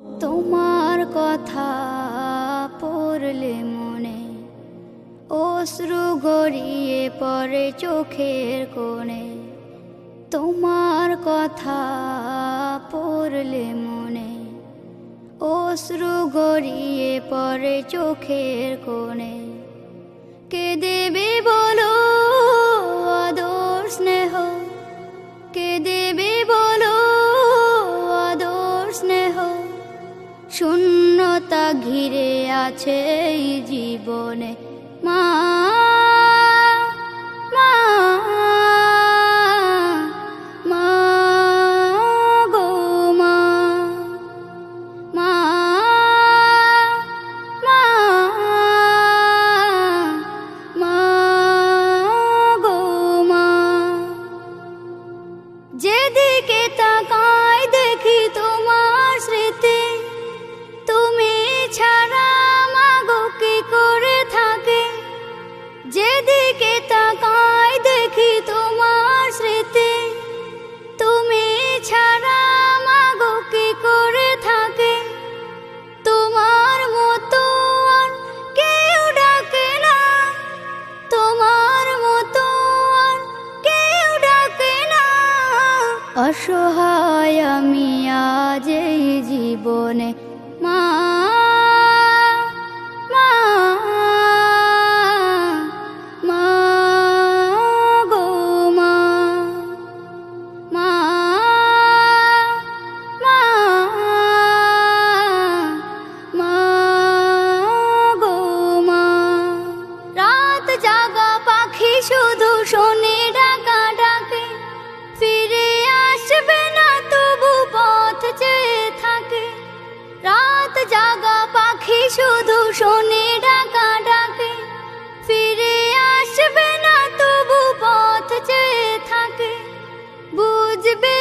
তোমার কথা পড়লে মনে অশ্রু গড়িয়ে পড়ে চোখের কোণে। তোমার কথা পড়লে মনে অশ্রু গড়িয়ে পড়ে চোখের কোণে। কে দেবে বলো আদর স্নেহ, কে দেবে বলো আদর স্নেহ। শূন্যতা ঘিরে আছে এই জীবনে। মা মা মা গো মা, মা মা মা গো মা। যেদিকে তাকাই দেখি তোমার স্মৃতি, তুমি ছাড়া মাগো কি করে থাকে। যেদিকে তাকাই দেখি তোমার স্মৃতি, তুমি ছাড়া মাগো কি করে থাকে। তোমার মতো আর কেউ ডাকে না, তোমার মতো আর কেউ ডাকে না। অসহায় আমি আজ এই জীবনে। মা মা মা গো মা, মা মা মা গো মা। রাত জাগা পাখি শুধু শোনে ডাকা ডাকে, ফিরে আসবে না তবু পথ চেয়ে থাকে। রাত জাগা পাখি শুধু শোনে ডাকা ডাকে, ফিরে আসবে না তবু পথ চেয়ে থাকে। বুঝবে